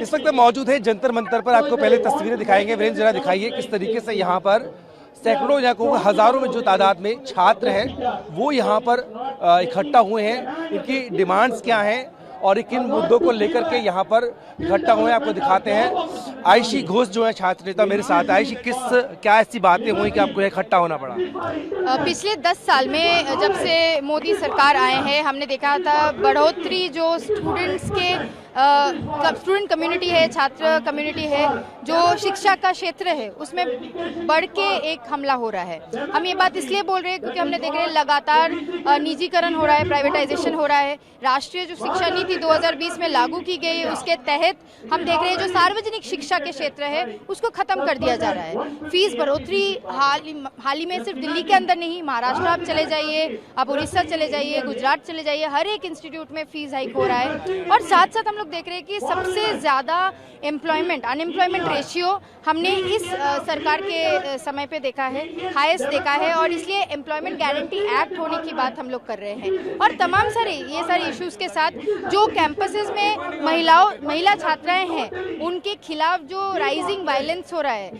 इस वक्त मौजूद है जंतर मंतर पर। आपको पहले तस्वीरें दिखाएंगे। वीरेंद्र जरा दिखाइए किस तरीके से यहाँ पर सैकड़ों या हजारों में जो तादाद में छात्र हैं वो यहाँ पर इकट्ठा हुए हैं। इनकी डिमांड्स क्या हैं और किन मुद्दों को लेकर के यहाँ पर इकट्ठा हुए हैं आपको दिखाते हैं। आयशी घोष जो है छात्र नेता मेरे साथ। आयशी, क्या ऐसी बातें हुई कि आपको इकट्ठा होना पड़ा? पिछले 10 साल में जब से मोदी सरकार आए हैं हमने देखा था बढ़ोतरी जो स्टूडेंट्स के स्टूडेंट कम्युनिटी है, छात्र कम्युनिटी है, जो शिक्षा का क्षेत्र है उसमें बढ़ के एक हमला हो रहा है। हम ये बात इसलिए बोल रहे हैं क्योंकि हमने देख रहे हैं लगातार निजीकरण हो रहा है, प्राइवेटाइजेशन हो रहा है। राष्ट्रीय जो शिक्षा नीति 2020 में लागू की गई है उसके तहत हम देख रहे हैं जो सार्वजनिक शिक्षा के क्षेत्र है उसको खत्म कर दिया जा रहा है। फीस बढ़ोतरी हाल ही में सिर्फ दिल्ली के अंदर नहीं, महाराष्ट्र आप चले जाइए, आप उड़ीसा चले जाइए, गुजरात चले जाइए, हर एक इंस्टीट्यूट में फीस हाइक हो रहा है। और साथ साथ हम लोग देख रहे हैं कि सबसे ज्यादा अनएम्प्लॉयमेंट रेशियो हमने इस सरकार के समय पे देखा है, हाईएस्ट देखा है। और इसलिए एम्प्लॉयमेंट गारंटी एक्ट होने की बात हम लोग कर रहे हैं। और तमाम ये सारे इश्यूज के साथ जो कैंपसेस में महिला छात्राएं हैं उनके खिलाफ जो राइजिंग वायलेंस हो रहा है,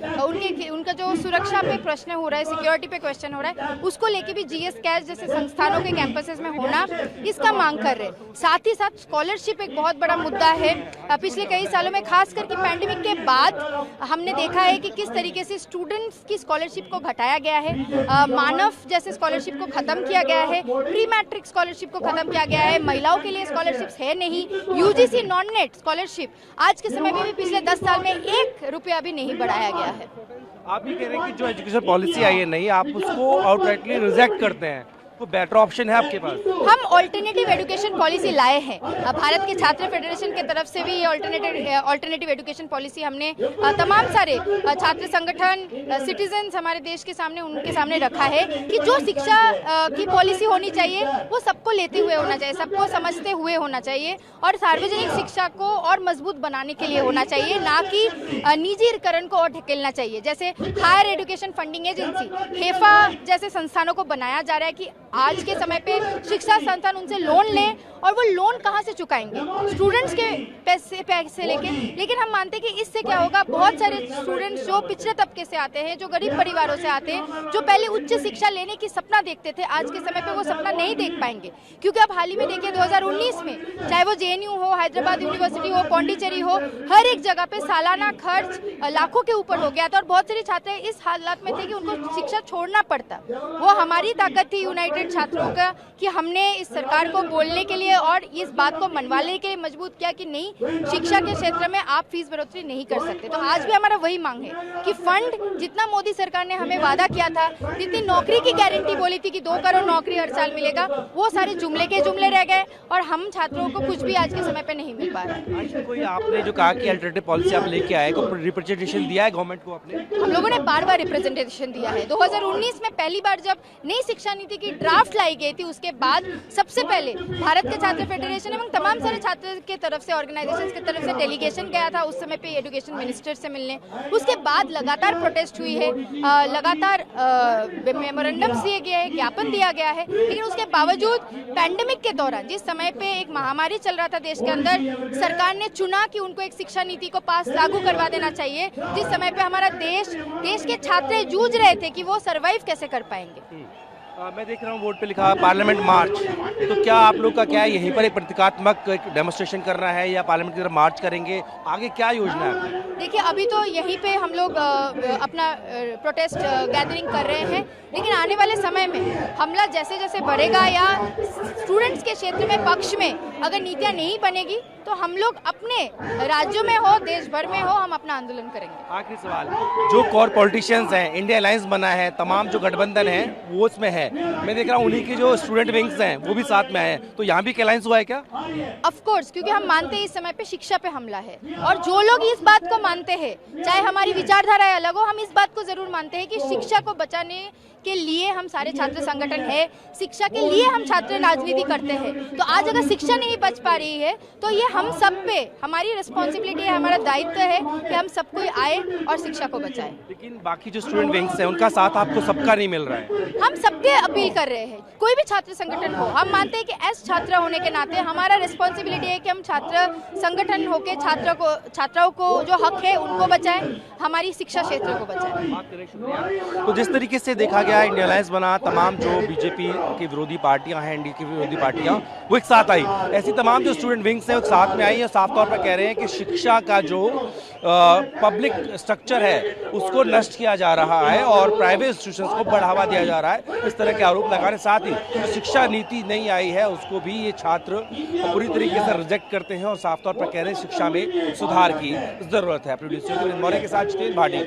उनका जो सुरक्षा पे प्रश्न हो रहा है, सिक्योरिटी पे क्वेश्चन हो रहा है, उसको लेके भी जीएस कैच जैसे संस्थानों के कैंपसेस में होना इसका मांग कर रहे हैं। साथ ही साथ स्कॉलरशिप एक बहुत बड़ा मुद्दा है। पिछले कई सालों में खास करके पैंडेमिक के बाद हमने देखा है कि किस तरीके से स्टूडेंट्स की स्कॉलरशिप को घटाया गया है, मानव जैसे स्कॉलरशिप को खत्म किया गया है, प्री मैट्रिक स्कॉलरशिप को खत्म किया गया है, महिलाओं के लिए स्कॉलरशिप्स है नहीं, यूजीसी नॉन नेट स्कॉलरशिप आज के समय में भी पिछले 10 साल में 1 रुपया भी नहीं बढ़ाया गया है। आप भी कह रहे हैं कि जो एजुकेशन पॉलिसी आई है नहीं, आप उसको आउटराइटली रिजेक्ट करते हैं, वो बेटर ऑप्शन है आपके पास? हम ऑल्टरनेटिव एजुकेशन पॉलिसी लाए हैं। भारत के छात्र फेडरेशन के तरफ से भी ये ऑल्टरनेटिव एजुकेशन पॉलिसी हमने तमाम सारे छात्र संगठन, सिटीजन्स हमारे देश के सामने, उनके सामने रखा है कि जो शिक्षा की पॉलिसी होनी चाहिए वो सबको लेते हुए होना चाहिए, सबको समझते हुए होना चाहिए और सार्वजनिक शिक्षा को और मजबूत बनाने के लिए होना चाहिए, ना कि निजीकरण को और ढकेलना चाहिए। जैसे हायर एजुकेशन फंडिंग एजेंसी हेफा जैसे संस्थानों को बनाया जा रहा है कि आज के समय पे शिक्षा संस्थान उनसे लोन लें और वो लोन कहाँ से चुकाएंगे? स्टूडेंट्स के पैसे लेके। लेकिन हम मानते हैं कि इससे क्या होगा, बहुत सारे स्टूडेंट्स जो पिछड़े तबके से आते हैं, जो गरीब परिवारों से आते हैं, जो पहले उच्च शिक्षा लेने की सपना देखते थे, आज के समय पे वो सपना नहीं देख पाएंगे। क्योंकि अब हाल ही में देखिए 2019 में चाहे वो जेएनयू हो, हैदराबाद यूनिवर्सिटी हो, पौंडीचेरी हो, हर एक जगह पे सालाना खर्च लाखों के ऊपर हो गया था और बहुत सारे छात्र इस हालात में थे कि उनको शिक्षा छोड़ना पड़ता। वो हमारी ताकत थी यूनाइटेड छात्रों का कि हमने इस सरकार को बोलने के लिए और इस बात को मनवाने के लिए मजबूत किया कि नहीं, शिक्षा के क्षेत्र में आप फीस बढ़ोतरी नहीं कर सकते। तो आज भी हमारा वही मांग है कि फंड जितना मोदी सरकार ने हमें वादा किया था, जितनी नौकरी की गारंटी बोली थी कि 2 करोड़ नौकरी हर साल मिलेगा, वो सारे जुमले के जुमले रह गए और हम छात्रों को कुछ भी आज के समय पे नहीं मिल पा रहा। कोई आपने जो कहा कि अल्टरनेटिव पॉलिसी आप लेके आए, को रिप्रेजेंटेशन दिया है गवर्नमेंट को आपने? हम लोगों ने बार-बार रिप्रेजेंटेशन दिया है। 2019 में पहली बार जब नई शिक्षा नीति की ड्राफ्ट लाई गई थी उसके बाद सबसे पहले भारत के छात्र फेडरेशन एवं तमाम सारे छात्र के तरफ से, ऑर्गेनाइजेशंस की तरफ से डेलीगेशन गया था उस समय पे एजुकेशन मिनिस्टर से मिलने। उसके बाद लगातार प्रोटेस्ट हुई है, लगातार मेमोरेंडम्स दिए गए हैं, ज्ञापन दिया गया है। लेकिन उसके बावजूद पैंडेमिक के दौरान जिस समय पे एक महामारी चल रहा था देश के अंदर, सरकार ने चुना कि उनको एक शिक्षा नीति को पास लागू करवा देना चाहिए, जिस समय पे हमारा देश के छात्र जूझ रहे थे कि वो सर्वाइव कैसे कर पाएंगे। मैं देख रहा हूँ बोर्ड पे लिखा है पार्लियामेंट मार्च, तो क्या आप लोग का क्या है, यहीं पर एक प्रतीकात्मक डेमोन्स्ट्रेशन करना है या पार्लियामेंट की तरफ मार्च करेंगे? आगे क्या योजना है? देखिए अभी तो यहीं पे हम लोग अपना प्रोटेस्ट गैदरिंग कर रहे हैं, लेकिन आने वाले समय में हमला जैसे जैसे बढ़ेगा या स्टूडेंट्स के क्षेत्र में पक्ष में अगर नीतियाँ नहीं बनेगी तो हम लोग अपने राज्यों में हो, देश भर में हो, हम अपना आंदोलन करेंगे। आखिरी सवाल, जो कोर पॉलिटिशियंस हैं, इंडिया अलायंस बना है, तमाम जो गठबंधन है वो उसमें है, मैं देख रहा हूँ उन्हीं की जो स्टूडेंट विंग्स हैं वो भी साथ में आए, तो यहाँ भी अलायंस हुआ है क्या? ऑफ कोर्स, क्योंकि हम मानते हैं इस समय पे शिक्षा पे हमला है और जो लोग इस बात को मानते हैं, चाहे हमारी विचारधारा अलग हो, हम इस बात को जरूर मानते हैं कि शिक्षा को बचाने के लिए हम सारे छात्र संगठन है, शिक्षा के लिए हम छात्र राजनीति करते हैं। तो आज अगर शिक्षा नहीं नहीं बच पा रही है, तो ये हम सब पे हमारी रिस्पॉन्सिबिलिटी है, हमारा दायित्व है कि हम सब कोई आए और शिक्षा को बचाएं। लेकिन बाकी जो स्टूडेंट विंग्स हैं उनका साथ आपको सबका नहीं मिल रहा है। हम सबके अपील कर रहे हैं, कोई भी छात्र संगठन हो, हम मानते हैं कि एस छात्र होने के नाते हमारा रिस्पॉन्सिबिलिटी है कि हम छात्र संगठन होके छात्राओं को जो हक है उनको बचाएं, हमारी शिक्षा क्षेत्र को बचाएं। तो जिस तरीके से देखा गया इंडिया अलायंस बना, तमाम जो बीजेपी की विरोधी पार्टियां हैं, एनडीए की विरोधी पार्टियां, वो एक साथ आई। ऐसी तमाम जो स्टूडेंट विंग्स हैं वो साथ में आई और साफ तौर पर कह रहे हैं कि शिक्षा का जो पब्लिक स्ट्रक्चर है उसको नष्ट किया जा रहा है और प्राइवेट इंस्टीट्यूशंस को बढ़ावा दिया जा रहा है। इस तरह के आरोप लगाने साथ ही जो शिक्षा नीति नहीं आई है उसको भी ये छात्र पूरी तरीके से रिजेक्ट करते हैं और साफ तौर पर कह रहे हैं शिक्षा में सुधार की जरूरत है। प्रोड्यूसर मौर्य के साथ जितेंद्र भाटी।